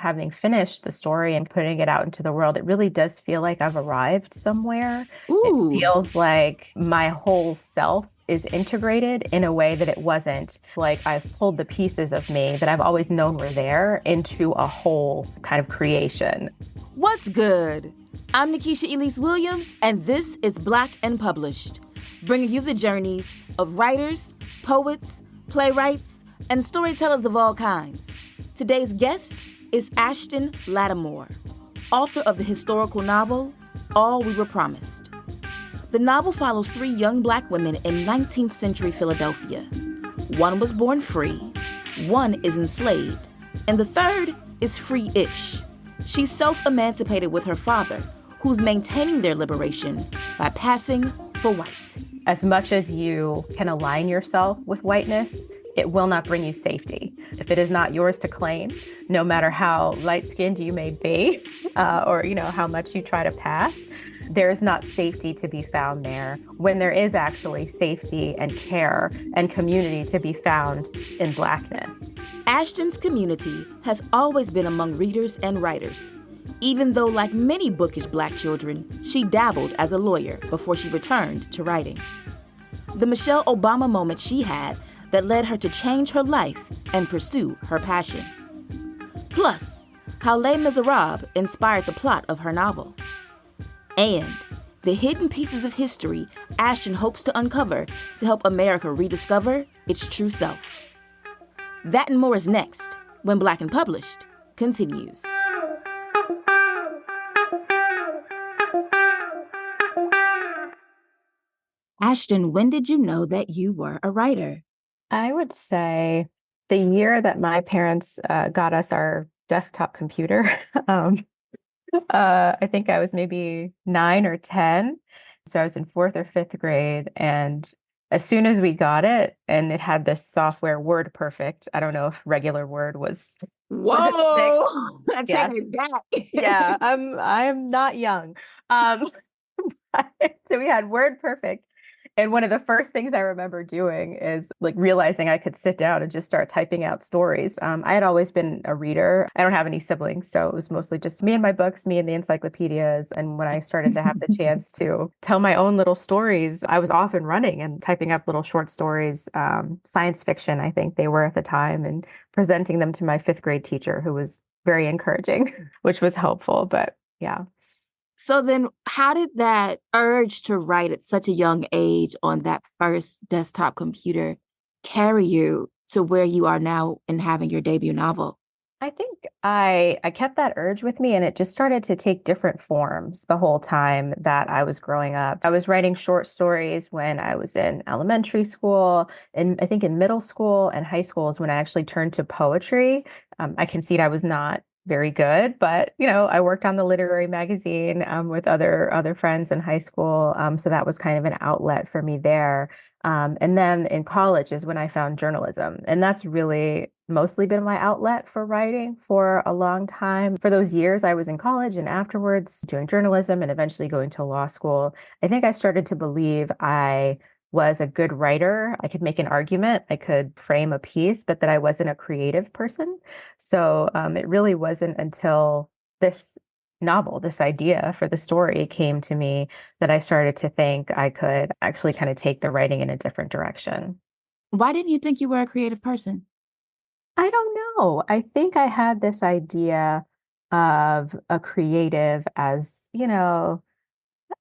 having finished the story and putting it out into the world, it really does feel like I've arrived somewhere. It Ooh, feels like my whole self is integrated in a way that it wasn't. Like I've pulled the pieces of me that I've always known were there into a whole kind of creation. what's good? I'm Nikisha Elise Williams, and this is Black and Published, bringing you the journeys of writers, poets, playwrights, and storytellers of all kinds. Today's guest is Ashton Lattimore, author of the historical novel, All We Were Promised. The novel follows three young Black women in 19th century Philadelphia. One was born free, one is enslaved, and the third is free-ish. She's self-emancipated with her father, who's maintaining their liberation by passing for white. As much as you can align yourself with whiteness, it will not bring you safety. If it is not yours to claim, no matter how light-skinned you may be, or how much you try to pass, there is not safety to be found there when there is actually safety and care and community to be found in Blackness. Ashton's community has always been among readers and writers, even though, like many bookish Black children, she dabbled as a lawyer before she returned to writing. The Michelle Obama moment she had that led her to change her life and pursue her passion. Plus, how Les Miserables inspired the plot of her novel. And the hidden pieces of history Ashton hopes to uncover to help America rediscover its true self. That and more is next, when Black and Published continues. Ashton, when did you know that you were a writer? I would say the year that my parents got us our desktop computer, I think I was maybe 9 or 10. So I was in fourth or fifth grade. And as soon as we got it, and it had this software, Word Perfect. I don't know if regular Word was a thing. Whoa, I'm Yeah. taking it back. Yeah. I'm not young. Um, so we had Word Perfect. And one of the first things I remember doing is like realizing I could sit down and just start typing out stories. I had always been a reader. I don't have any siblings, so it was mostly just me and my books, me and the encyclopedias. And when I started to have the chance to tell my own little stories, I was off and running and typing up little short stories, science fiction, I think they were at the time, and presenting them to my fifth grade teacher, who was very encouraging, which was helpful. But yeah. So then how did that urge to write at such a young age on that first desktop computer carry you to where you are now in having your debut novel? I think I kept that urge with me, and it just started to take different forms the whole time that I was growing up. I was writing short stories when I was in elementary school, and I think in middle school and high school is when I actually turned to poetry. I concede I was not very good, but I worked on the literary magazine with other friends in high school, so that was kind of an outlet for me there. And then in college is when I found journalism. And that's really mostly been my outlet for writing for a long time. For those years I was in college and afterwards doing journalism and eventually going to law school, I think I started to believe I was a good writer. I could make an argument, I could frame a piece, but that I wasn't a creative person. So it really wasn't until this novel, this idea for the story came to me that I started to think I could actually kind of take the writing in a different direction. Why didn't you think you were a creative person? I don't know. I think I had this idea of a creative as,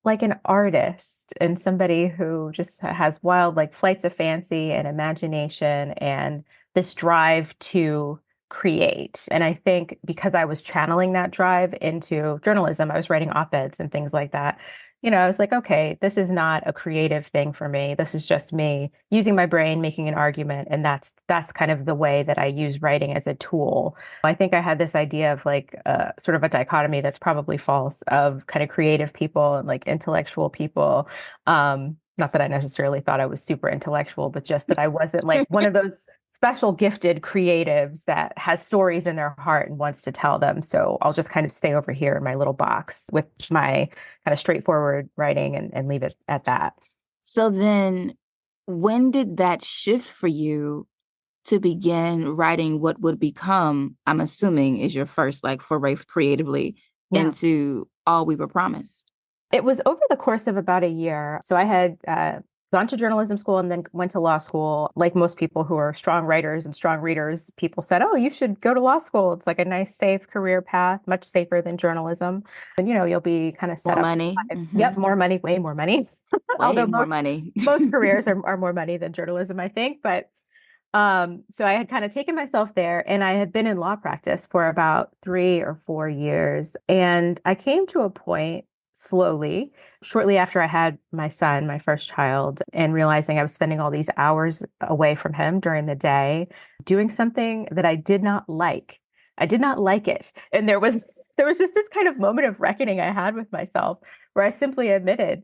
like an artist and somebody who just has wild, like flights of fancy and imagination and this drive to create. And I think because I was channeling that drive into journalism, I was writing op-eds and things like that. I was like, okay, this is not a creative thing for me. This is just me using my brain, making an argument, and that's kind of the way that I use writing as a tool. I think I had this idea of like sort of a dichotomy that's probably false of kind of creative people and like intellectual people. Not that I necessarily thought I was super intellectual, but just that I wasn't like one of those special gifted creatives that has stories in their heart and wants to tell them. So I'll just kind of stay over here in my little box with my kind of straightforward writing and leave it at that. So then when did that shift for you to begin writing what would become, I'm assuming, is your first like foray creatively Yeah. into All We Were Promised? It was over the course of about a year. So I had gone to journalism school and then went to law school. Like most people who are strong writers and strong readers, people said, "Oh, you should go to law school. It's like a nice, safe career path, much safer than journalism. And you'll be kind of set More up for money. life." Yep, more money, way more money. Way Although more money. most careers are more money than journalism, I think. But so I had kind of taken myself there and I had been in law practice for about 3 or 4 years. And I came to a point slowly, shortly after I had my son, my first child, and realizing I was spending all these hours away from him during the day, doing something that I did not like. I did not like it. And there was just this kind of moment of reckoning I had with myself where I simply admitted,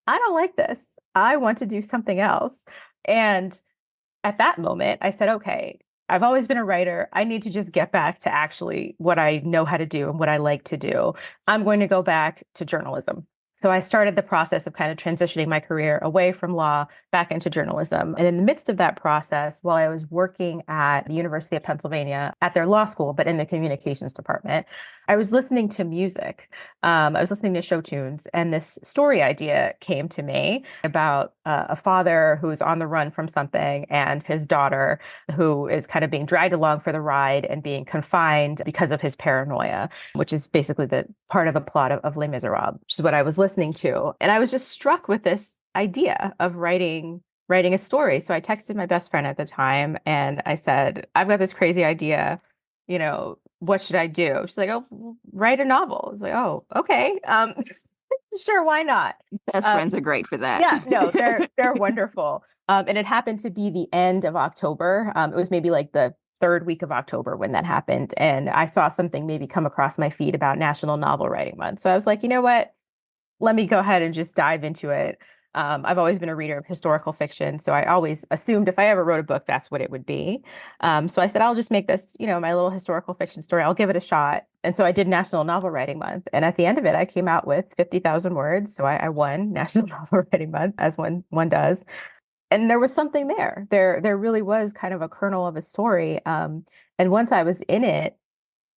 I don't like this. I want to do something else. And at that moment, I said, okay, I've always been a writer. I need to just get back to actually what I know how to do and what I like to do. I'm going to go back to journalism. So I started the process of kind of transitioning my career away from law back into journalism. And in the midst of that process, while I was working at the University of Pennsylvania at their law school, but in the communications department, I was listening to music. I was listening to show tunes, and this story idea came to me about a father who's on the run from something and his daughter who is kind of being dragged along for the ride and being confined because of his paranoia, which is basically the part of the plot of Les Miserables, which is what I was listening to. And I was just struck with this idea of writing a story. So I texted my best friend at the time and I said, I've got this crazy idea, what should I do? She's like, oh, write a novel. I was like, oh, okay. Sure, why not? Best Um, friends are great for that. yeah, no, they're wonderful. And it happened to be the end of October. It was maybe like the third week of October when that happened. And I saw something maybe come across my feed about National Novel Writing Month. So I was like, you know what? Let me go ahead and just dive into it. I've always been a reader of historical fiction, so I always assumed if I ever wrote a book, that's what it would be. So I said, I'll just make this, my little historical fiction story. I'll give it a shot. And so I did National Novel Writing Month. And at the end of it, I came out with 50,000 words. So I won National Novel Writing Month, as one does. And there was something there. There really was kind of a kernel of a story. And once I was in it,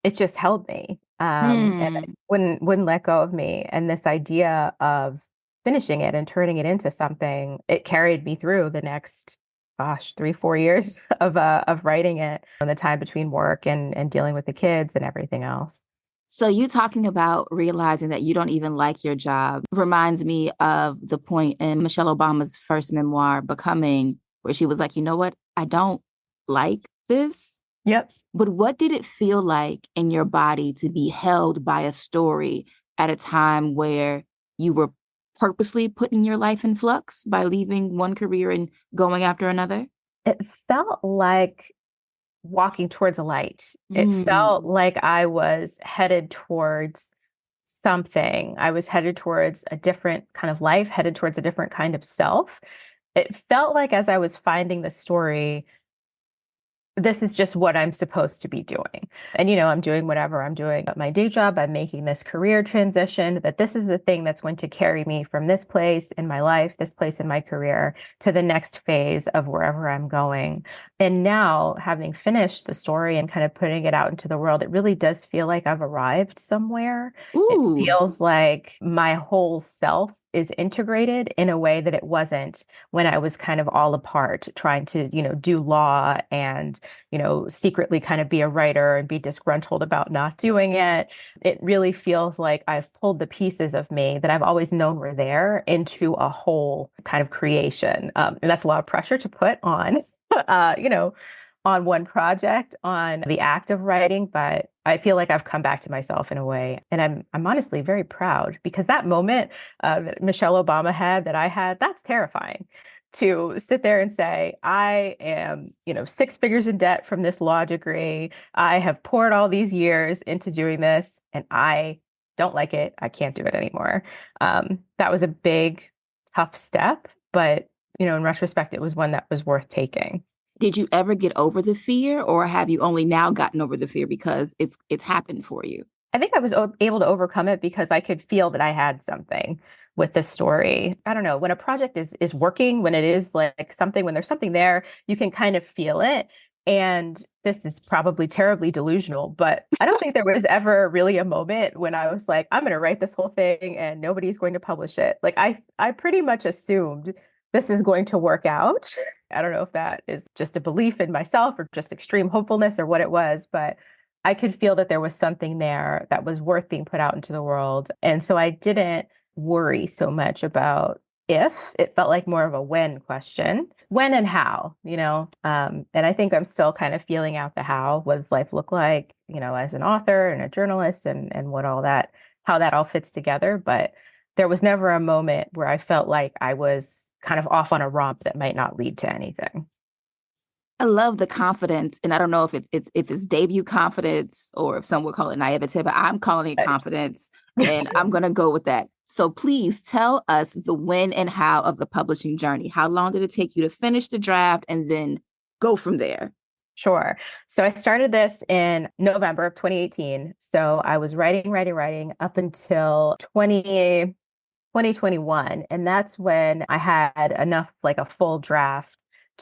it just held me. And it Hmm. wouldn't let go of me. And this idea of finishing it and turning it into something, it carried me through the next, gosh, 3, 4 years of writing it and the time between work and dealing with the kids and everything else. So you talking about realizing that you don't even like your job reminds me of the point in Michelle Obama's first memoir, Becoming, where she was like, you know what? I don't like this. Yep. But what did it feel like in your body to be held by a story at a time where you were purposely putting your life in flux by leaving one career and going after another? It felt like walking towards a light. It felt Mm. like I was headed towards something. I was headed towards a different kind of life, headed towards a different kind of self. It felt like as I was finding the story, this is just what I'm supposed to be doing. And, I'm doing whatever I'm doing at my day job. I'm making this career transition, that this is the thing that's going to carry me from this place in my life, this place in my career, to the next phase of wherever I'm going. And now, having finished the story and kind of putting it out into the world, it really does feel like I've arrived somewhere. It Ooh. feels like my whole self is integrated in a way that it wasn't when I was kind of all apart, trying to, do law and secretly kind of be a writer and be disgruntled about not doing it. It really feels like I've pulled the pieces of me that I've always known were there into a whole kind of creation. And that's a lot of pressure to put on, on one project, on the act of writing, but I feel like I've come back to myself in a way. And I'm honestly very proud because that moment that Michelle Obama had, that I had, that's terrifying to sit there and say, I am, 6 figures in debt from this law degree. I have poured all these years into doing this and I don't like it. I can't do it anymore. That was a big, tough step, but, in retrospect, it was one that was worth taking. Did you ever get over the fear, or have you only now gotten over the fear because it's happened for you? I think I was able to overcome it because I could feel that I had something with the story. I don't know, when a project is working, when it is like something, when there's something there, you can kind of feel it. And this is probably terribly delusional, but I don't think there was ever really a moment when I was like, I'm going to write this whole thing and nobody's going to publish it. Like I pretty much assumed this is going to work out. I don't know if that is just a belief in myself or just extreme hopefulness or what it was, but I could feel that there was something there that was worth being put out into the world. And so I didn't worry so much about if. It felt like more of a when question. When and how, and I think I'm still kind of feeling out the how. What does life look like, as an author and a journalist and what all that, how that all fits together. But there was never a moment where I felt like I was kind of off on a romp that might not lead to anything. I love the confidence, and I don't know if it's debut confidence or if some would call it naivete, but I'm calling it confidence, and I'm gonna go with that. So please tell us the when and how of the publishing journey. How long did it take you to finish the draft, and then go from there? Sure. So I started this in November of 2018. So I was writing up until 2021. And that's when I had enough, like a full draft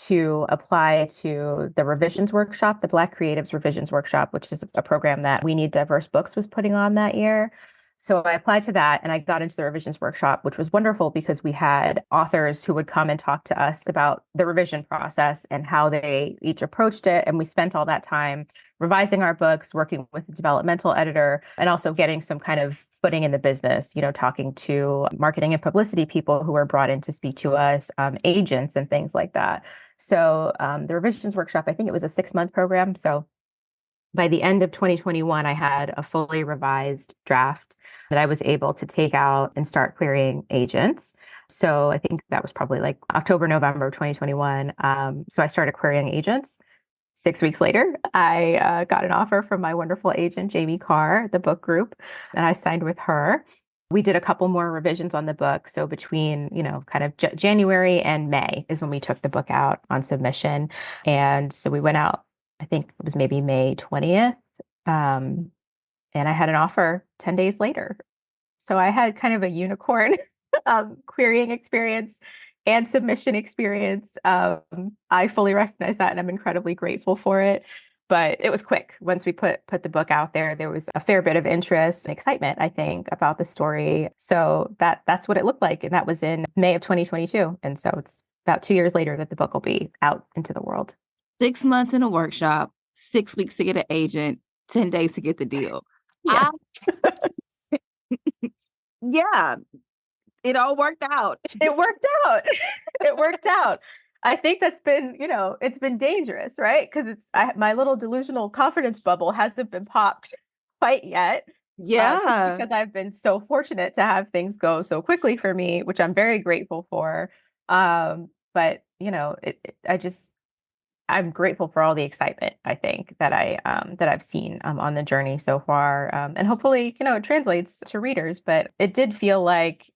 to apply to the revisions workshop, the Black Creatives Revisions Workshop, which is a program that We Need Diverse Books was putting on that year. So I applied to that and I got into the revisions workshop, which was wonderful because we had authors who would come and talk to us about the revision process and how they each approached it. And we spent all that time revising our books, working with the developmental editor, and also getting some kind of footing in the business, talking to marketing and publicity people who were brought in to speak to us, agents and things like that. So the revisions workshop, I think it was a 6-month program. So by the end of 2021, I had a fully revised draft that I was able to take out and start querying agents. So I think that was probably like October, November of 2021. So I started querying agents. 6 weeks later, I got an offer from my wonderful agent, Jamie Carr, the book group, and I signed with her. We did a couple more revisions on the book. So between, kind of January and May is when we took the book out on submission. And so we went out, I think it was maybe May 20th. And I had an offer 10 days later. So I had kind of a unicorn querying experience and submission experience. I fully recognize that and I'm incredibly grateful for it. But it was quick. Once we put the book out there, there was a fair bit of interest and excitement, I think, about the story. So that's what it looked like. And that was in May of 2022. And so it's about 2 years later that the book will be out into the world. 6 months in a workshop, 6 weeks to get an agent, 10 days to get the deal. Yeah. Yeah, it all worked out. It worked out. It worked out. I think that's been, it's been dangerous, right? Because my little delusional confidence bubble hasn't been popped quite yet. Yeah. Because I've been so fortunate to have things go so quickly for me, which I'm very grateful for. But I'm grateful for all the excitement, I think, that I've seen on the journey so far. And hopefully, it translates to readers, but it did feel like,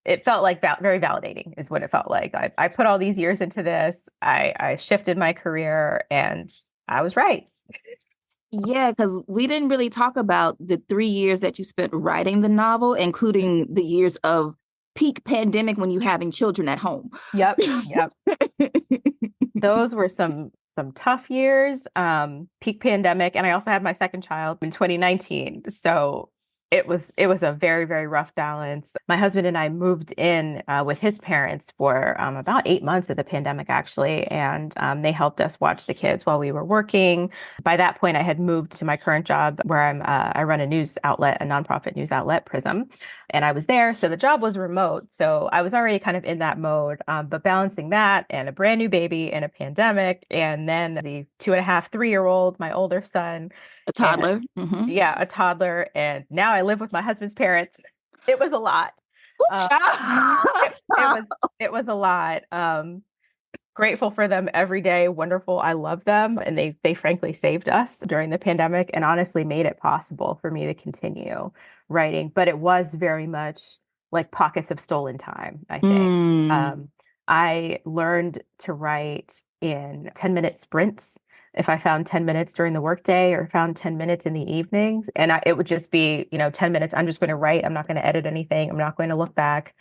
it felt like very validating is what it felt like. I put all these years into this. I shifted my career and I was right. Yeah, because we didn't really talk about the 3 years that you spent writing the novel, including the years of peak pandemic when you having children at home. Yep. Those were some tough years, peak pandemic. And I also had my second child in 2019. So it was a very, very rough balance. My husband and I moved in with his parents for about 8 months of the pandemic, actually, and they helped us watch the kids while we were working. By that point, I had moved to my current job where I run a news outlet, a nonprofit news outlet, Prism, and I was there. So the job was remote. So I was already kind of in that mode, but balancing that and a brand new baby and a pandemic, and then the 2.5, 3-year-old, my older son. A toddler. Mm-hmm. Yeah, a toddler. And now I live with my husband's parents. It was a lot. It was a lot. Grateful for them every day. Wonderful. I love them. And they frankly saved us during the pandemic and honestly made it possible for me to continue writing. But it was very much like pockets of stolen time, I think. I learned to write in 10-minute sprints. If I found 10 minutes during the workday or found 10 minutes in the evenings, and it would just be, 10 minutes, I'm just going to write. I'm not going to edit anything. I'm not going to look back.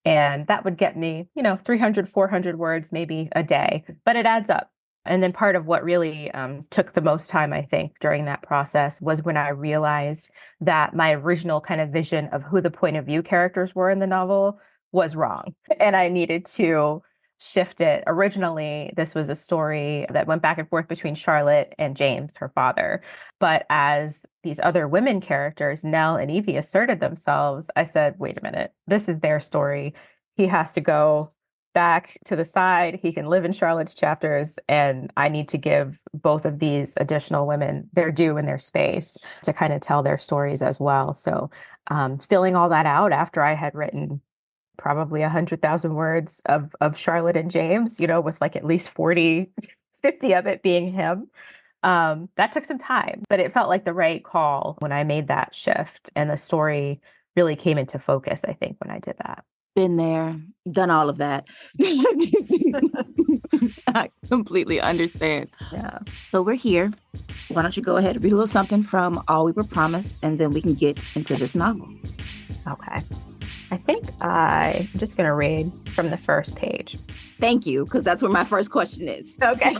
And that would get me, 300, 400 words, maybe a day, but it adds up. And then part of what really took the most time, I think, during that process was when I realized that my original kind of vision of who the point of view characters were in the novel was wrong. And I needed to shift it. Originally, this was a story that went back and forth between Charlotte and James, her father. But as these other women characters, Nell and Evie, asserted themselves, I said, wait a minute, this is their story. He has to go back to the side. He can live in Charlotte's chapters, and I need to give both of these additional women their due and their space to kind of tell their stories as well. So, filling all that out after I had written probably 100,000 words of Charlotte and James, with like at least 40, 50 of it being him. That took some time, but it felt like the right call when I made that shift, and the story really came into focus, I think, when I did that. Been there, done all of that. I completely understand. Yeah. So we're here. Why don't you go ahead and read a little something from All We Were Promised, and then we can get into this novel. Okay. I think I'm just going to read from the first page. Thank you, because that's where my first question is. Okay.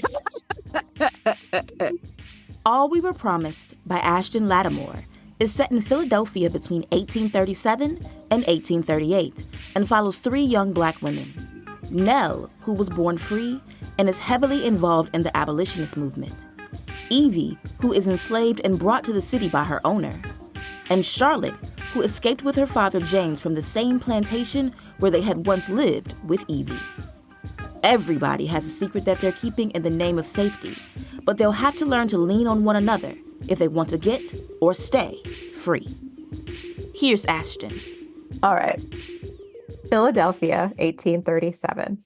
All We Were Promised by Ashton Lattimore is set in Philadelphia between 1837 and 1838 and follows three young Black women. Nell, who was born free and is heavily involved in the abolitionist movement. Evie, who is enslaved and brought to the city by her owner. And Charlotte, who escaped with her father James from the same plantation where they had once lived with Evie. Everybody has a secret that they're keeping in the name of safety, but they'll have to learn to lean on one another if they want to get or stay free. Here's Ashton. All right. Philadelphia, 1837.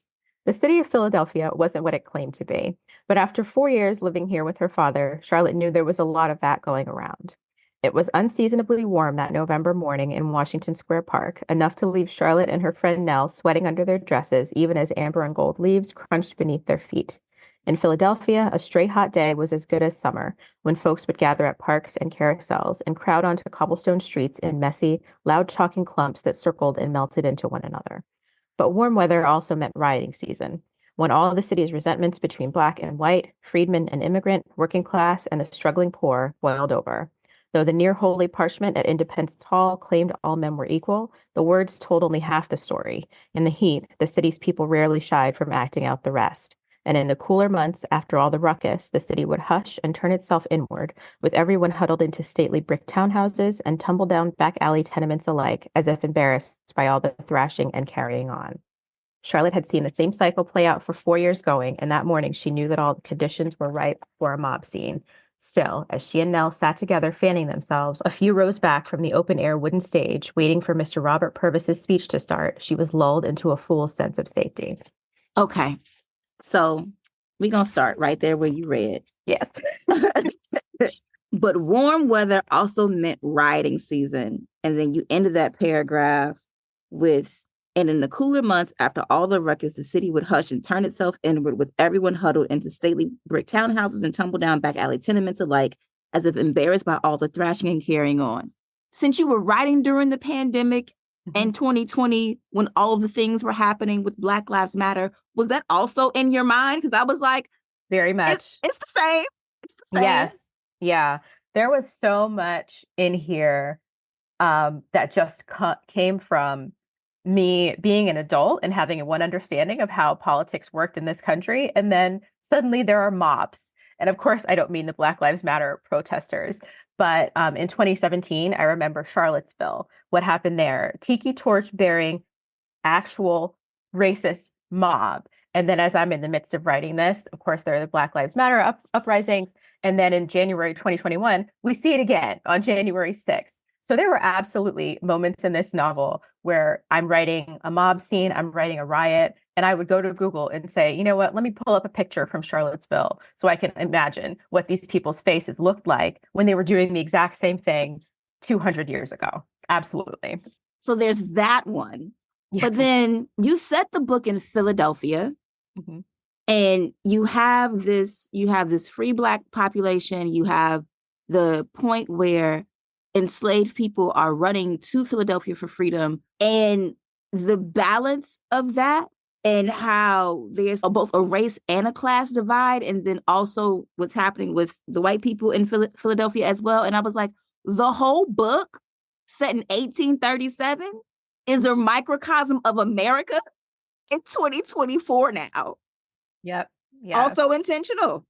The city of Philadelphia wasn't what it claimed to be, but after 4 years living here with her father, Charlotte knew there was a lot of that going around. It was unseasonably warm that November morning in Washington Square Park, enough to leave Charlotte and her friend Nell sweating under their dresses, even as amber and gold leaves crunched beneath their feet. In Philadelphia, a stray hot day was as good as summer, when folks would gather at parks and carousels and crowd onto cobblestone streets in messy, loud-talking clumps that circled and melted into one another. But warm weather also meant rioting season, when all the city's resentments between Black and white, freedman and immigrant, working class, and the struggling poor boiled over. Though the near-holy parchment at Independence Hall claimed all men were equal, the words told only half the story. In the heat, the city's people rarely shied from acting out the rest. And in the cooler months, after all the ruckus, the city would hush and turn itself inward, with everyone huddled into stately brick townhouses and tumble-down back alley tenements alike, as if embarrassed by all the thrashing and carrying on. Charlotte had seen the same cycle play out for 4 years going, and that morning she knew that all the conditions were ripe for a mob scene. Still, as she and Nell sat together fanning themselves, a few rows back from the open-air wooden stage, waiting for Mr. Robert Purvis's speech to start, she was lulled into a fool's sense of safety. Okay, so we're going to start right there where you read. Yes. But warm weather also meant rioting season. And then you ended that paragraph with, and in the cooler months, after all the ruckus, the city would hush and turn itself inward, with everyone huddled into stately brick townhouses and tumble-down back alley tenements alike, as if embarrassed by all the thrashing and carrying on. Since you were writing during the pandemic and 2020, when all of the things were happening with Black Lives Matter, was that also in your mind? Because I was like, very much. It's the same. It's the same. Yes. Yeah. There was so much in here that just came from me being an adult and having one understanding of how politics worked in this country. And then suddenly there are mobs. And of course, I don't mean the Black Lives Matter protesters, but in 2017, I remember Charlottesville, what happened there, tiki torch bearing actual racist mob. And then as I'm in the midst of writing this, of course, there are the Black Lives Matter uprisings. And then in January 2021, we see it again on January 6th. So there were absolutely moments in this novel where I'm writing a mob scene, I'm writing a riot, and I would go to Google and say, you know what, let me pull up a picture from Charlottesville so I can imagine what these people's faces looked like when they were doing the exact same thing 200 years ago. Absolutely. So there's that one. Yes. But then you set the book in Philadelphia, and you have this free Black population. You have the point where enslaved people are running to Philadelphia for freedom, and the balance of that and how there's both a race and a class divide, and then also what's happening with the white people in Philadelphia as well. And I was like, the whole book set in 1837 is a microcosm of America in 2024 now. Yep. Yeah. Also intentional.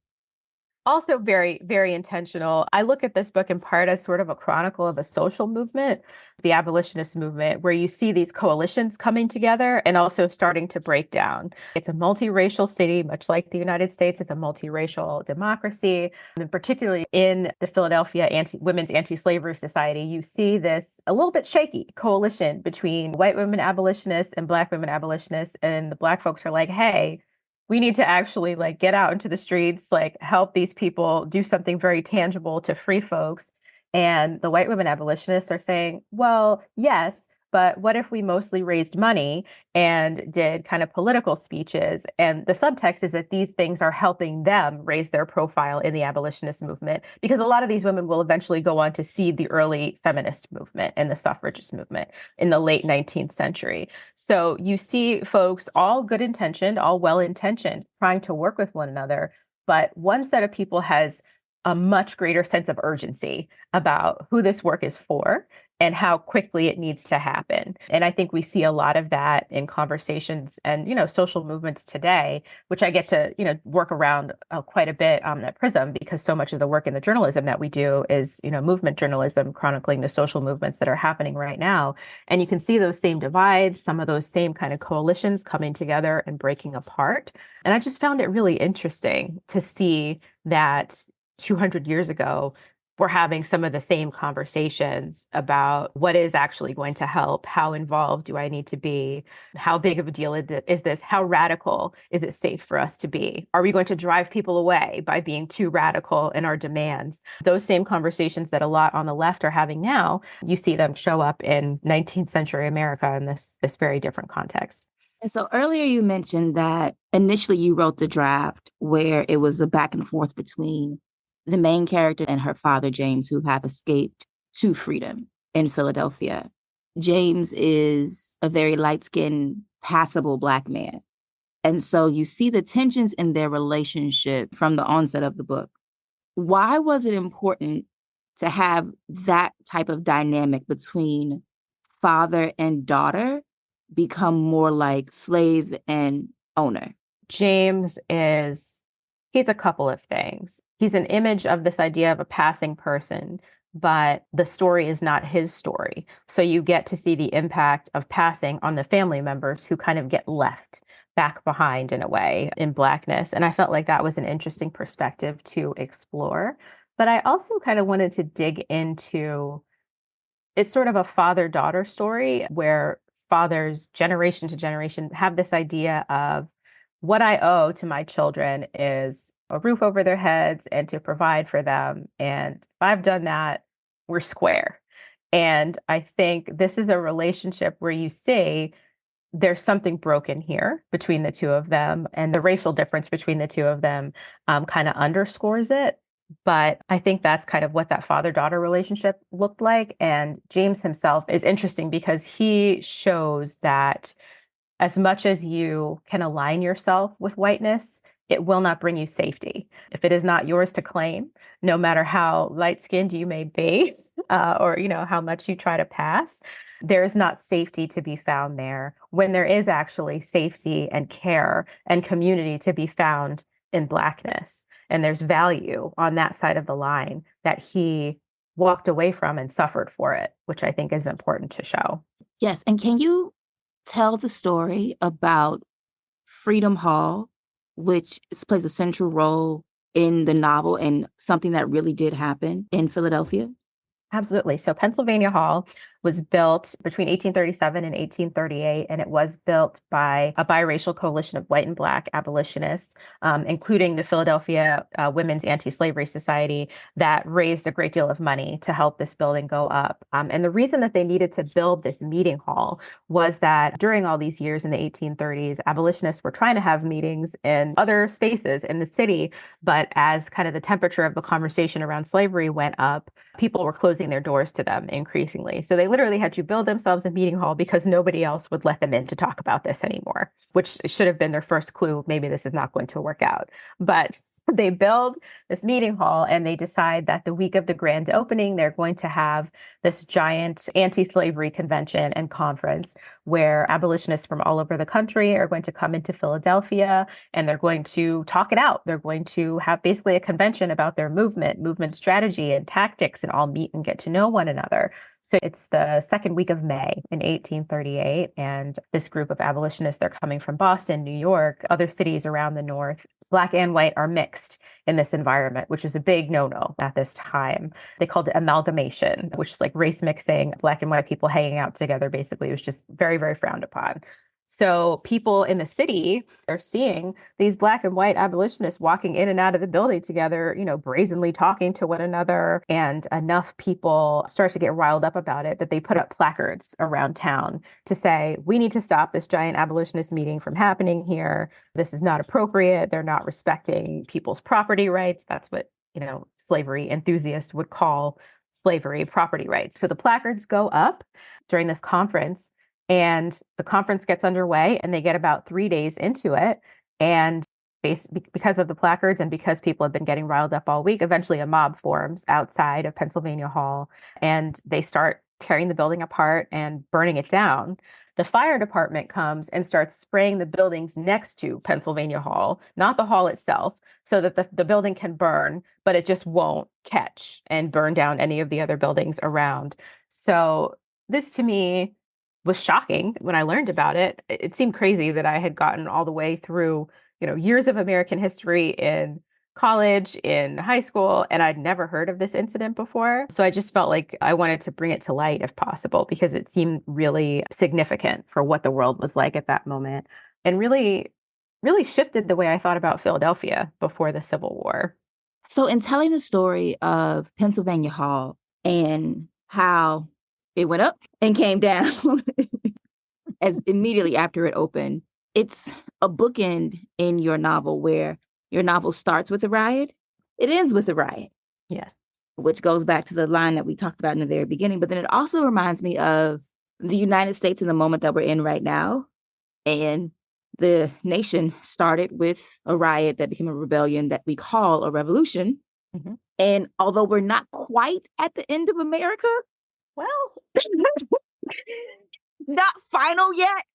Also very, very intentional. I look at this book in part as sort of a chronicle of a social movement, the abolitionist movement, where you see these coalitions coming together and also starting to break down. It's a multiracial city, much like the United States. It's a multiracial democracy. And particularly in the Philadelphia Women's Anti-Slavery Society, you see this a little bit shaky coalition between white women abolitionists and Black women abolitionists. And the Black folks are like, hey, we need to actually like get out into the streets, like help these people do something very tangible to free folks. And the white women abolitionists are saying, well, yes, but what if we mostly raised money and did kind of political speeches? And the subtext is that these things are helping them raise their profile in the abolitionist movement, because a lot of these women will eventually go on to seed the early feminist movement and the suffragist movement in the late 19th century. So you see folks, all good intentioned, all well intentioned, trying to work with one another. But one set of people has a much greater sense of urgency about who this work is for and how quickly it needs to happen. And I think we see a lot of that in conversations and, social movements today, which I get to, work around quite a bit at Prism, because so much of the work in the journalism that we do is, movement journalism, chronicling the social movements that are happening right now. And you can see those same divides, some of those same kind of coalitions coming together and breaking apart. And I just found it really interesting to see that 200 years ago, we're having some of the same conversations about what is actually going to help. How involved do I need to be? How big of a deal is this? How radical is it safe for us to be? Are we going to drive people away by being too radical in our demands? Those same conversations that a lot on the left are having now, you see them show up in 19th century America in this very different context. And so earlier you mentioned that initially you wrote the draft where it was a back and forth between the main character and her father, James, who have escaped to freedom in Philadelphia. James is a very light-skinned, passable Black man. And so you see the tensions in their relationship from the onset of the book. Why was it important to have that type of dynamic between father and daughter become more like slave and owner? He's a couple of things. He's an image of this idea of a passing person, but the story is not his story. So you get to see the impact of passing on the family members who kind of get left back behind in a way in Blackness. And I felt like that was an interesting perspective to explore. But I also kind of wanted to dig into, it's sort of a father-daughter story where fathers, generation to generation, have this idea of what I owe to my children is a roof over their heads and to provide for them. And if I've done that, we're square. And I think this is a relationship where you see there's something broken here between the two of them, and the racial difference between the two of them kind of underscores it. But I think that's kind of what that father-daughter relationship looked like. And James himself is interesting because he shows that as much as you can align yourself with whiteness, it will not bring you safety. If it is not yours to claim, no matter how light-skinned you may be, or how much you try to pass, there is not safety to be found there when there is actually safety and care and community to be found in Blackness. And there's value on that side of the line that he walked away from and suffered for it, which I think is important to show. Yes. And can you tell the story about Freedom Hall, which plays a central role in the novel and something that really did happen in Philadelphia? Absolutely. So Pennsylvania Hall was built between 1837 and 1838, and it was built by a biracial coalition of white and Black abolitionists, including the Philadelphia Women's Anti-Slavery Society, that raised a great deal of money to help this building go up. And the reason that they needed to build this meeting hall was that during all these years in the 1830s, abolitionists were trying to have meetings in other spaces in the city, but as kind of the temperature of the conversation around slavery went up, people were closing their doors to them increasingly. So they literally had to build themselves a meeting hall because nobody else would let them in to talk about this anymore, which should have been their first clue. Maybe this is not going to work out. But they build this meeting hall and they decide that the week of the grand opening, they're going to have this giant anti-slavery convention and conference where abolitionists from all over the country are going to come into Philadelphia and they're going to talk it out. They're going to have basically a convention about their movement strategy and tactics, and all meet and get to know one another. So it's the second week of May in 1838, and this group of abolitionists, they're coming from Boston, New York, other cities around the North. Black and white are mixed in this environment, which is a big no-no at this time. They called it amalgamation, which is like race mixing, Black and white people hanging out together. Basically, it was just very, very frowned upon. So people in the city are seeing these Black and white abolitionists walking in and out of the building together, brazenly talking to one another. And enough people start to get riled up about it that they put up placards around town to say, we need to stop this giant abolitionist meeting from happening here. This is not appropriate. They're not respecting people's property rights. That's what, slavery enthusiasts would call slavery property rights. So the placards go up during this conference. And the conference gets underway, and they get about 3 days into it. And because of the placards and because people have been getting riled up all week, eventually a mob forms outside of Pennsylvania Hall, and they start tearing the building apart and burning it down. The fire department comes and starts spraying the buildings next to Pennsylvania Hall, not the hall itself, so that the building can burn, but it just won't catch and burn down any of the other buildings around. So this to me was shocking when I learned about it. It seemed crazy that I had gotten all the way through, years of American history in college, in high school, and I'd never heard of this incident before. So I just felt like I wanted to bring it to light if possible, because it seemed really significant for what the world was like at that moment, and really, really shifted the way I thought about Philadelphia before the Civil War. So in telling the story of Pennsylvania Hall and how it went up and came down as immediately after it opened, it's a bookend in your novel where your novel starts with a riot, it ends with a riot. Yes. Which goes back to the line that we talked about in the very beginning. But then it also reminds me of the United States in the moment that we're in right now. And the nation started with a riot that became a rebellion that we call a revolution. Mm-hmm. And although we're not quite at the end of America, well, not final yet.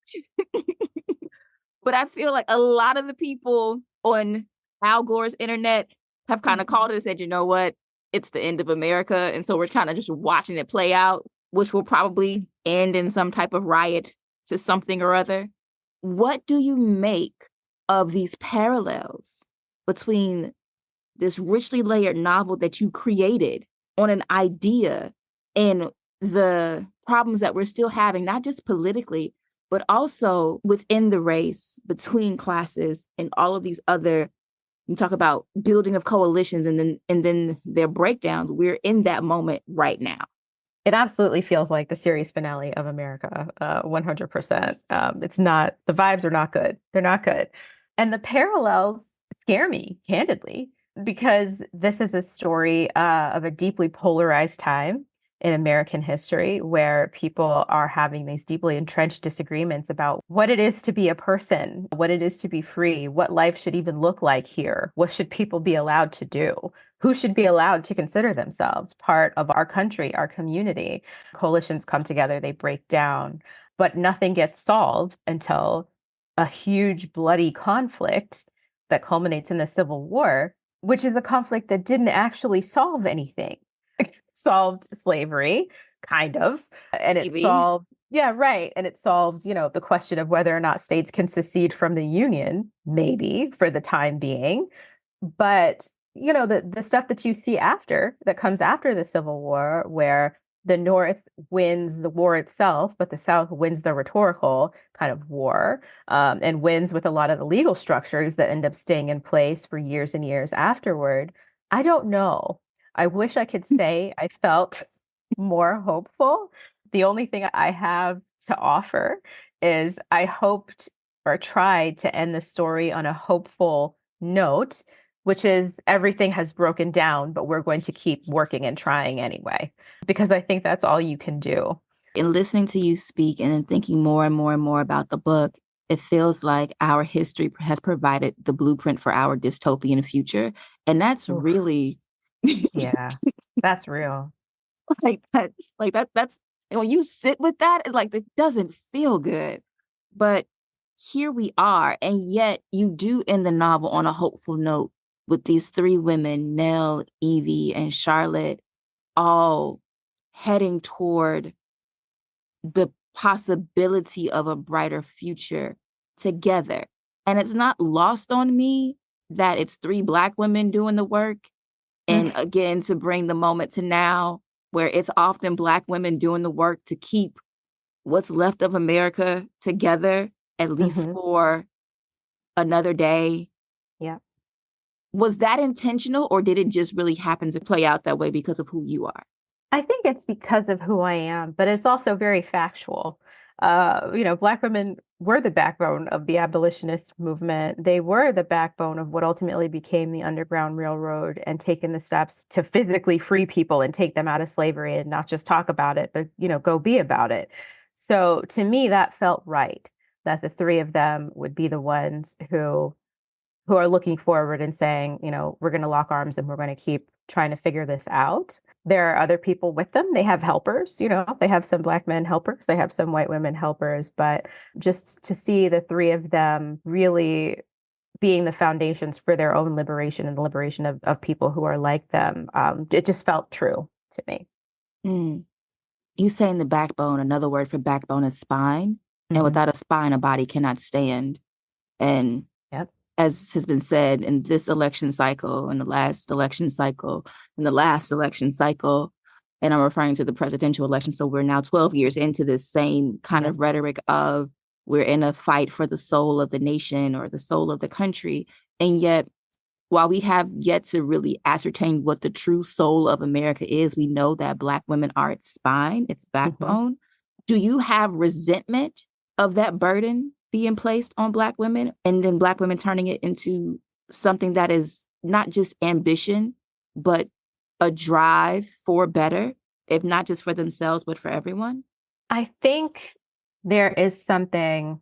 But I feel like a lot of the people on Al Gore's internet have kind of called it and said, you know what? It's the end of America. And so we're kind of just watching it play out, which will probably end in some type of riot to something or other. What do you make of these parallels between this richly layered novel that you created on an idea and the problems that we're still having, not just politically, but also within the race, between classes, and all of these other, you talk about building of coalitions and then their breakdowns. We're in that moment right now. It absolutely feels like the series finale of America, 100%. It's not, the vibes are not good. They're not good. And the parallels scare me, candidly, because this is a story of a deeply polarized time in American history where people are having these deeply entrenched disagreements about what it is to be a person, what it is to be free, what life should even look like here, what should people be allowed to do, who should be allowed to consider themselves part of our country, our community. Coalitions come together, they break down, but nothing gets solved until a huge bloody conflict that culminates in the Civil War, which is a conflict that didn't actually solve anything. Solved slavery, kind of, and it solved, yeah, right. And it solved, the question of whether or not states can secede from the Union, maybe for the time being. But, the stuff that you see that comes after the Civil War, where the North wins the war itself, but the South wins the rhetorical kind of war, and wins with a lot of the legal structures that end up staying in place for years and years afterward. I don't know. I wish I could say I felt more hopeful. The only thing I have to offer is I hoped or tried to end the story on a hopeful note, which is everything has broken down, but we're going to keep working and trying anyway, because I think that's all you can do. In listening to you speak and then thinking more and more and more about the book, it feels like our history has provided the blueprint for our dystopian future. And that's Oof. really Yeah, that's real. that's and when you sit with that, it doesn't feel good. But here we are. And yet you do end the novel on a hopeful note with these three women, Nell, Evie, and Charlotte, all heading toward the possibility of a brighter future together. And it's not lost on me that it's three Black women doing the work. And again, to bring the moment to now, where it's often Black women doing the work to keep what's left of America together, at least Hmm. for another day. Yeah. Was that intentional, or did it just really happen to play out that way because of who you are? I think it's because of who I am, but it's also very factual. Black women were the backbone of the abolitionist movement. They were the backbone of what ultimately became the Underground Railroad and taking the steps to physically free people and take them out of slavery and not just talk about it, but, go be about it. So to me, that felt right, that the three of them would be the ones who are looking forward and saying, we're going to lock arms and we're going to keep trying to figure this out. There are other people with them. They have helpers, they have some Black men helpers, they have some white women helpers, but just to see the three of them really being the foundations for their own liberation and the liberation of people who are like them, it just felt true to me. Mm. You saying the backbone, another word for backbone is spine. And Hmm. without a spine, a body cannot stand. And Yep. as has been said in this election cycle, in the last election cycle, in the last election cycle, and I'm referring to the presidential election. So we're now 12 years into this same kind Yep. of rhetoric of we're in a fight for the soul of the nation or the soul of the country. And yet, while we have yet to really ascertain what the true soul of America is, we know that Black women are its spine, its Hmm. backbone. Do you have resentment of that burden being placed on Black women and then Black women turning it into something that is not just ambition, but a drive for better, if not just for themselves, but for everyone? I think there is something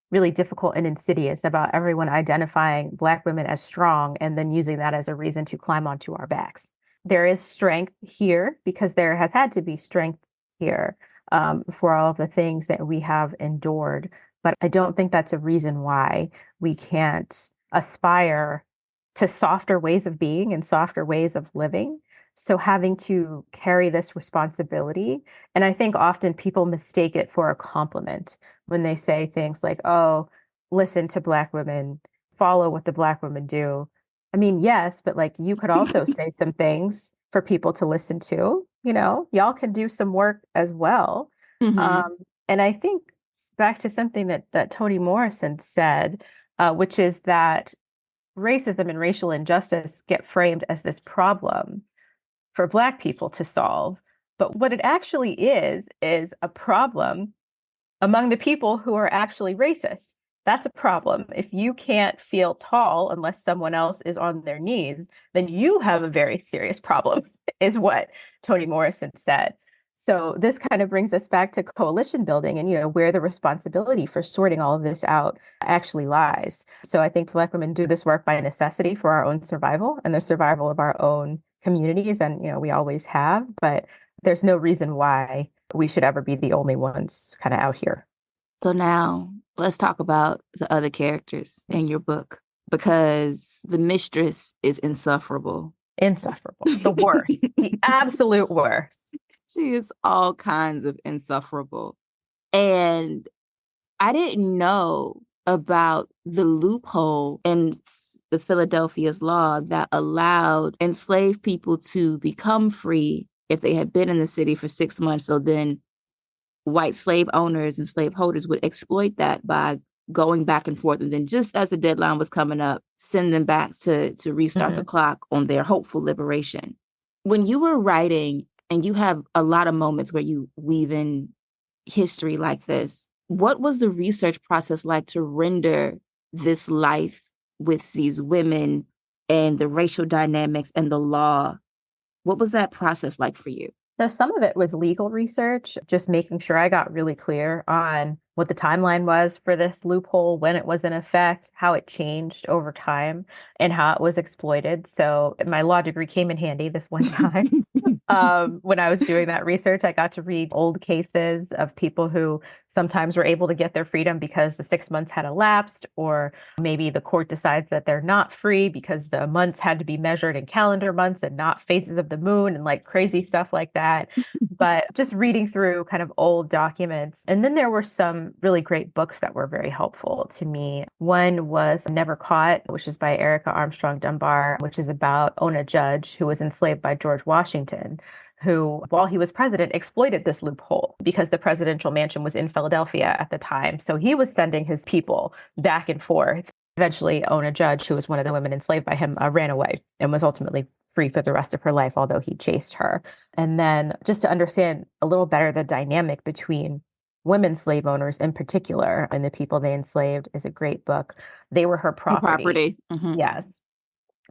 really difficult and insidious about everyone identifying Black women as strong and then using that as a reason to climb onto our backs. There is strength here because there has had to be strength here, for all of the things that we have endured. But I don't think that's a reason why we can't aspire to softer ways of being and softer ways of living. So having to carry this responsibility, and I think often people mistake it for a compliment when they say things like, oh, listen to Black women, follow what the Black women do. I mean, yes, but like you could also say some things for people to listen to, y'all can do some work as well. Mm-hmm. And I think back to something that Toni Morrison said, which is that racism and racial injustice get framed as this problem for Black people to solve. But what it actually is a problem among the people who are actually racist. That's a problem. If you can't feel tall unless someone else is on their knees, then you have a very serious problem, is what Toni Morrison said. So this kind of brings us back to coalition building and where the responsibility for sorting all of this out actually lies. So I think Black women do this work by necessity for our own survival and the survival of our own communities, and we always have, but there's no reason why we should ever be the only ones kind of out here. So now let's talk about the other characters in your book because the mistress is insufferable. Insufferable. The worst. The absolute worst. She is all kinds of insufferable. And I didn't know about the loophole in the Philadelphia's law that allowed enslaved people to become free if they had been in the city for 6 months. So then white slave owners and slave holders would exploit that by going back and forth. And then just as the deadline was coming up, send them back to restart the Mhm. clock on their hopeful liberation. When you were writing, and you have a lot of moments where you weave in history like this, what was the research process like to render this life with these women and the racial dynamics and the law. What was that process like for you? So some of it was legal research, just making sure I got really clear on what the timeline was for this loophole, when it was in effect, how it changed over time, and how it was exploited. So my law degree came in handy this one time. When I was doing that research, I got to read old cases of people who sometimes were able to get their freedom because the 6 months had elapsed, or maybe the court decides that they're not free because the months had to be measured in calendar months and not phases of the moon and like crazy stuff like that. But just reading through kind of old documents. And then there were some really great books that were very helpful to me. One was Never Caught, which is by Erica Armstrong Dunbar, which is about Ona Judge, who was enslaved by George Washington, who, while he was president, exploited this loophole because the presidential mansion was in Philadelphia at the time. So he was sending his people back and forth. Eventually, Ona Judge, who was one of the women enslaved by him, ran away and was ultimately free for the rest of her life, although he chased her. And then just to understand a little better the dynamic between women slave owners in particular and the people they enslaved is a great book. They were her Her property. property. Mm-hmm. Yes.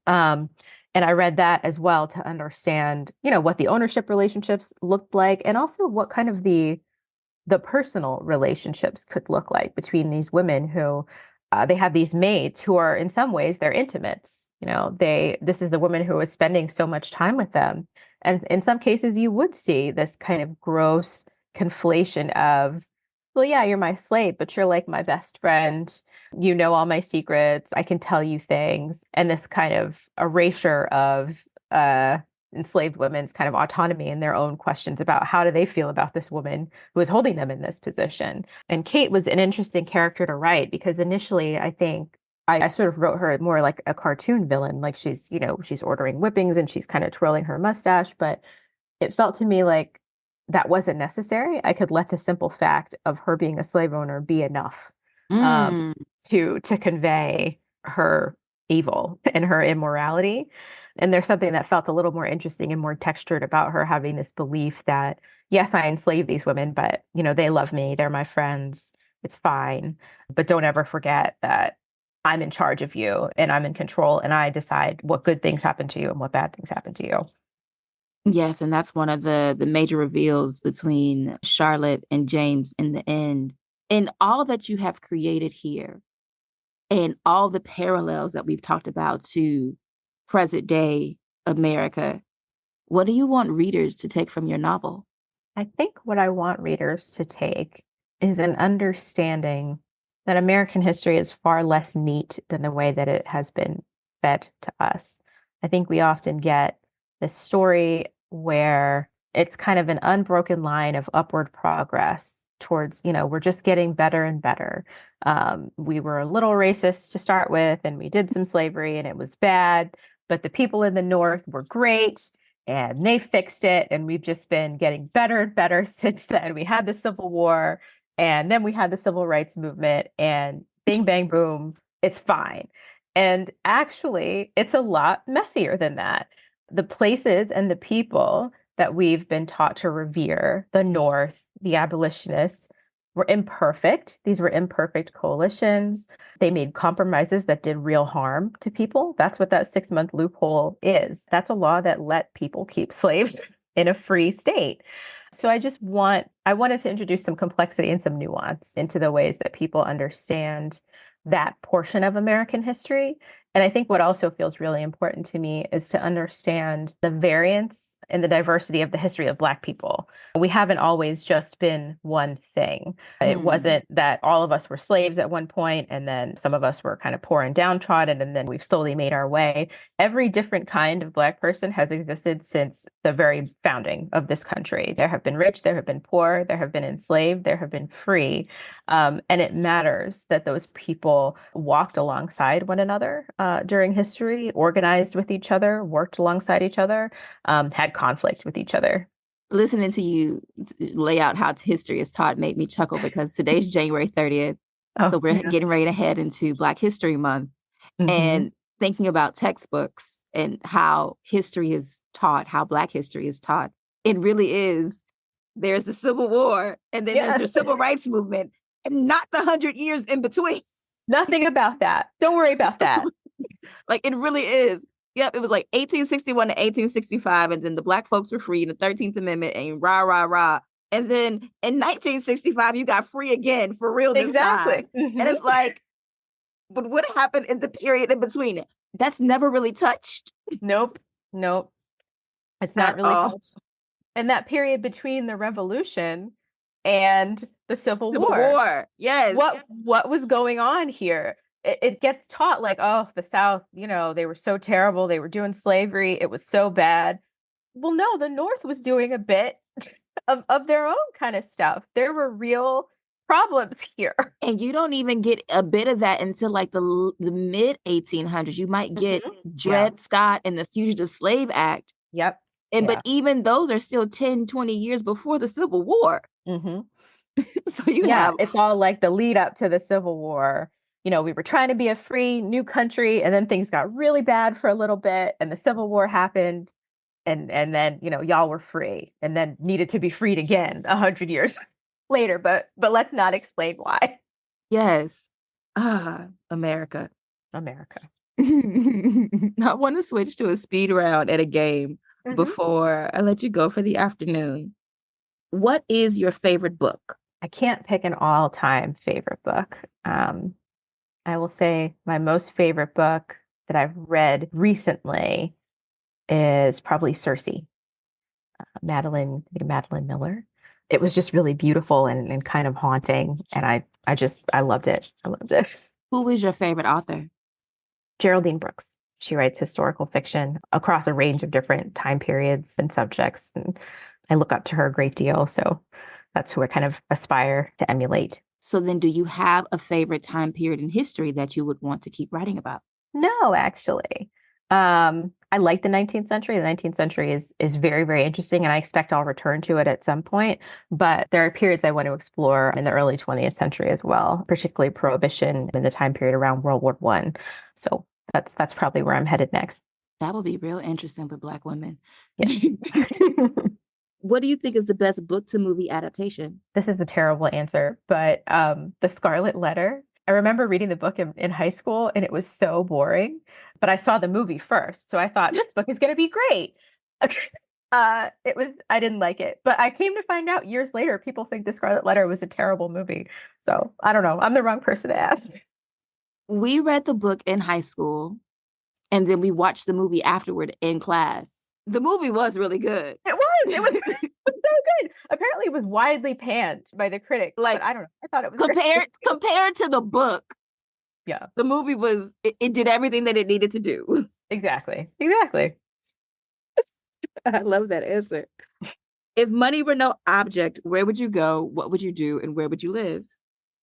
And I read that as well to understand, what the ownership relationships looked like and also what kind of the personal relationships could look like between these women who they have these maids who are in some ways they're intimates. This is the woman who is spending so much time with them. And in some cases you would see this kind of gross conflation of, well, yeah, you're my slave, but you're like my best friend. You know all my secrets. I can tell you things. And this kind of erasure of enslaved women's kind of autonomy and their own questions about how do they feel about this woman who is holding them in this position. And Kate was an interesting character to write because initially I think I sort of wrote her more like a cartoon villain, like she's ordering whippings and she's kind of twirling her mustache, but it felt to me like that wasn't necessary. I could let the simple fact of her being a slave owner be enough um, to convey her evil and her immorality. And there's something that felt a little more interesting and more textured about her having this belief that, yes, I enslave these women, but they love me, they're my friends, it's fine. But don't ever forget that I'm in charge of you and I'm in control and I decide what good things happen to you and what bad things happen to you. Yes, and that's one of the major reveals between Charlotte and James in the end. And all that you have created here and all the parallels that we've talked about to present day America, what do you want readers to take from your novel? I think what I want readers to take is an understanding that American history is far less neat than the way that it has been fed to us. I think we often get this story where it's kind of an unbroken line of upward progress towards, we're just getting better and better. We were a little racist to start with, and we did some slavery and it was bad, but the people in the North were great and they fixed it. And we've just been getting better and better since then. We had the Civil War and then we had the Civil Rights Movement and bing, bang, boom, it's fine. And actually, it's a lot messier than that. The places and the people that we've been taught to revere, the North, the abolitionists, were imperfect. These were imperfect coalitions. They made compromises that did real harm to people. That's what that 6-month loophole is. That's a law that let people keep slaves in a free state. So I wanted to introduce some complexity and some nuance into the ways that people understand that portion of American history. And I think what also feels really important to me is to understand the variance and the diversity of the history of Black people. We haven't always just been one thing. It wasn't that all of us were slaves at one point, and then some of us were kind of poor and downtrodden, and then we've slowly made our way. Every different kind of Black person has existed since the very founding of this country. There have been rich, there have been poor, there have been enslaved, there have been free. And it matters that those people walked alongside one another during history, organized with each other, worked alongside each other, had conflict with each other. Listening to you lay out how history is taught made me chuckle because today's January 30th. So we're getting ready to head into Black History Month. Mm-hmm. And thinking about textbooks and how history is taught, how Black history is taught, it really is. There's the Civil War and then there's the Civil Rights Movement and not the 100 years in between. Nothing about that. Don't worry about that. Like it really is. Yep, it was like 1861 to 1865, and then the black folks were free in the 13th Amendment and rah, rah, rah. And then in 1965, you got free again for real this time. Exactly. And it's like, but what happened in the period in between? That's never really touched Nope. Nope. It's not at really all. touched. And that period between the revolution and the Civil Civil War, War. Yes. what was going on here? It gets taught like, oh, the South, they were so terrible. They were doing slavery. It was so bad. Well, no, the North was doing a bit of their own kind of stuff. There were real problems here. And you don't even get a bit of that until like the mid 1800s. You might get Yeah. Dred Scott and the Fugitive Slave Act. Yep. And but Yeah. even those are still 10, 20 years before the Civil War. hmm So you Yeah, have it's all like the lead up to the Civil War. We were trying to be a free new country, and then things got really bad for a little bit, and the Civil War happened, and then y'all were free, and then needed to be freed again 100 years later. But let's not explain why. yes. America. America. I want to switch to a speed round at a game hmm before I let you go for the afternoon. What is your favorite book? I can't pick an all-time favorite book. I will say my most favorite book that I've read recently is probably Circe. Madeline Miller. It was just really beautiful and kind of haunting. And I loved it. I loved it. Who is your favorite author? Geraldine Brooks. She writes historical fiction across a range of different time periods and subjects. And I look up to her a great deal. So that's who I kind of aspire to emulate. So then do you have a favorite time period in history that you would want to keep writing about? No, actually. I like the 19th century. The 19th century is very, very interesting, and I expect I'll return to it at some point. But there are periods I want to explore in the early 20th century as well, particularly Prohibition in the time period around World War I. So that's probably where I'm headed next. That will be real interesting for Black women. Yes. What do you think is the best book to movie adaptation? This is a terrible answer, but The Scarlet Letter. I remember reading the book in high school, and it was so boring. But I saw the movie first, so I thought this book is going to be great. I didn't like it, but I came to find out years later, people think The Scarlet Letter was a terrible movie. So I don't know. I'm the wrong person to ask. We read the book in high school, and then we watched the movie afterward in class. The movie was really good. It was. It was so good. Apparently, it was widely panned by the critics. Like, but I don't know. I thought it was compared to the book. Yeah, the movie it did everything that it needed to do. exactly. I love that answer. If money were no object, where would you go? What would you do? And where would you live?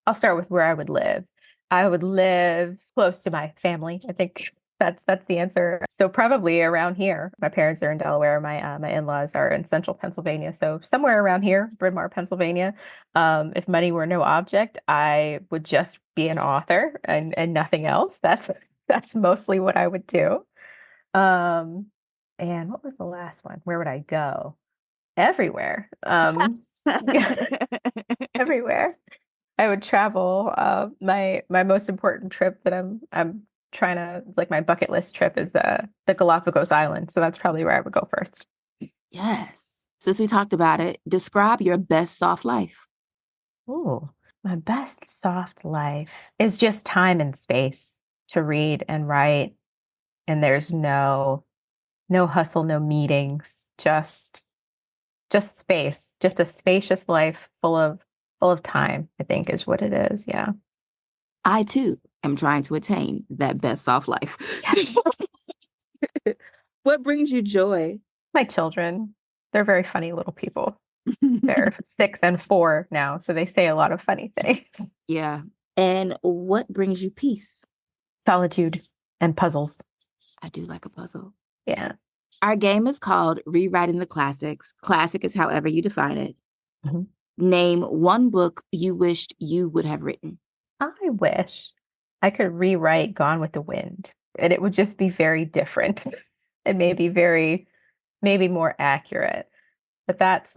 I'll start with where I would live. I would live close to my family. I think that's the answer. So probably around here. My parents are in Delaware. My in-laws are in central Pennsylvania. So somewhere around here, Bryn Mawr, Pennsylvania. If money were no object, I would just be an author and nothing else. That's mostly what I would do. And what was the last one? Where would I go? Everywhere. Everywhere. I would travel. My most important trip that I'm trying to, like, my bucket list trip is the Galapagos Island. So that's probably where I would go first. Yes. Since we talked about it, describe your best soft life. Oh, my best soft life is just time and space to read and write. And there's no hustle, no meetings, just space, just a spacious life full of time, I think is what it is. Yeah. I too am trying to attain that best soft life. Yes. What brings you joy? My children, they're very funny little people. They're 6 and 4 now, so they say a lot of funny things. Yeah. And what brings you peace? Solitude and puzzles. I do like a puzzle. Yeah. Our game is called Rewriting the Classics. Classic is however you define it. Mm-hmm. Name one book you wished you would have written. I wish I could rewrite Gone with the Wind, and it would just be very different and maybe more accurate. But that's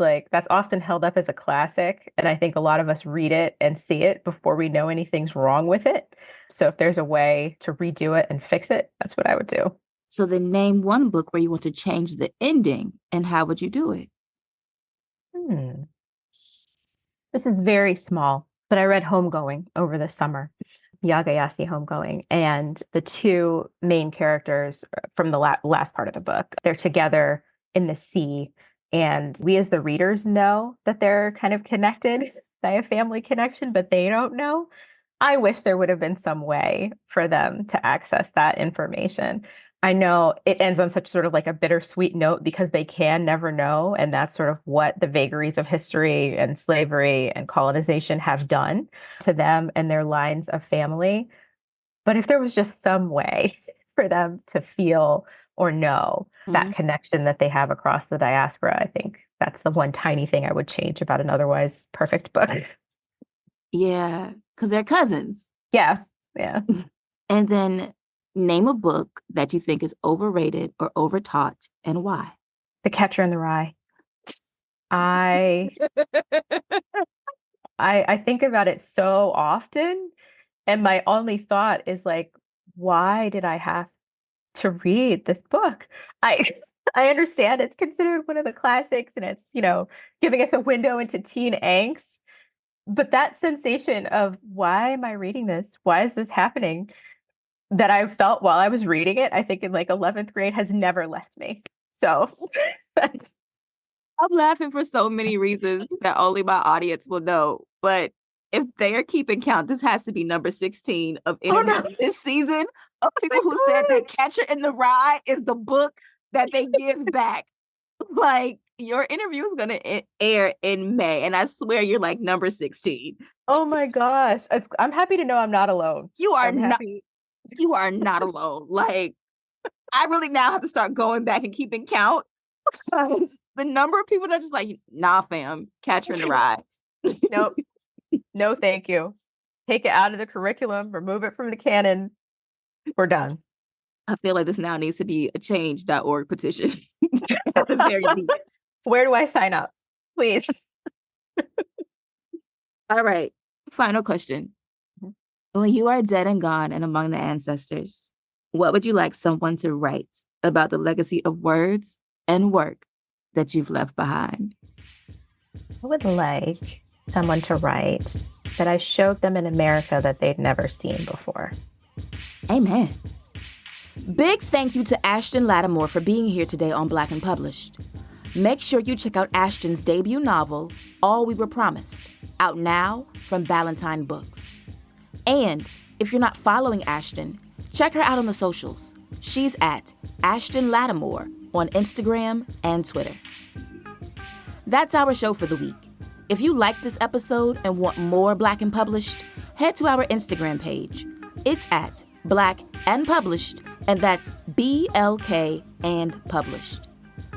often held up as a classic. And I think a lot of us read it and see it before we know anything's wrong with it. So if there's a way to redo it and fix it, that's what I would do. So then name one book where you want to change the ending, and how would you do it? Hmm. This is very small, but I read Homegoing over the summer, Yagayasi Homegoing, and the two main characters from the last part of the book, they're together in the sea, and we as the readers know that they're kind of connected by a family connection, but they don't know. I wish there would have been some way for them to access that information. I know it ends on such sort of like a bittersweet note because they can never know. And that's sort of what the vagaries of history and slavery and colonization have done to them and their lines of family. But if there was just some way for them to feel or know that connection that they have across the diaspora, I think that's the one tiny thing I would change about an otherwise perfect book. Yeah, because they're cousins. Yeah. Yeah. And then name a book that you think is overrated or overtaught and why. The Catcher in the Rye. I I think about it so often, and my only thought is like, why did I have to read this book? I I understand it's considered one of the classics and it's, giving us a window into teen angst, but that sensation of why am I reading this? Why is this happening? That I felt while I was reading it, I think in like 11th grade has never left me. So that's I'm laughing for so many reasons that only my audience will know. But if they are keeping count, this has to be number 16 of interviews this season of people who said that Catcher in the Rye is the book that they give back. Like, your interview is going to air in May, and I swear you're like number 16. Oh my gosh. I'm happy to know I'm not alone. You are I'm not. happy. You are not alone. Like, I really now have to start going back and keeping count. The number of people that are just like, nah, fam, Catcher in the Rye. Nope. No, thank you. Take it out of the curriculum, remove it from the canon. We're done. I feel like this now needs to be a change.org petition at the very least. Where do I sign up? Please. All right. Final question. When you are dead and gone and among the ancestors, what would you like someone to write about the legacy of words and work that you've left behind? I would like someone to write that I showed them an America that they'd never seen before. Amen. Big thank you to Ashton Lattimore for being here today on Black and Published. Make sure you check out Ashton's debut novel, All We Were Promised, out now from Ballantine Books. And if you're not following Ashton, check her out on the socials. She's at Ashton Lattimore on Instagram and Twitter. That's our show for the week. If you like this episode and want more Black and Published, head to our Instagram page. It's at Black and Published, and that's BLK and Published.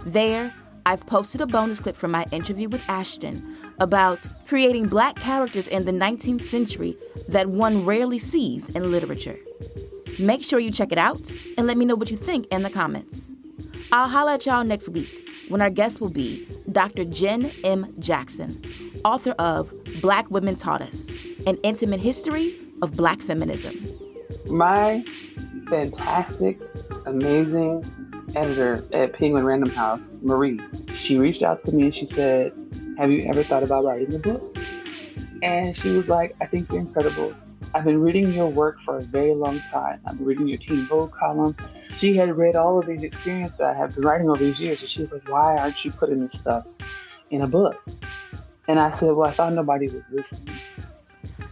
There, I've posted a bonus clip from my interview with Ashton about creating Black characters in the 19th century that one rarely sees in literature. Make sure you check it out and let me know what you think in the comments. I'll holla at y'all next week when our guest will be Dr. Jen M. Jackson, author of Black Women Taught Us, an intimate history of Black feminism. My fantastic, amazing editor at Penguin Random House, Marie, she reached out to me and she said, have you ever thought about writing a book? And she was like, I think you're incredible. I've been reading your work for a very long time. I've been reading your Teen Vogue column. She had read all of these experiences that I have been writing over these years. And she was like, why aren't you putting this stuff in a book? And I said, well, I thought nobody was listening.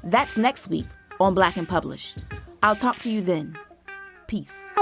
That's next week on Black and Published. I'll talk to you then. Peace.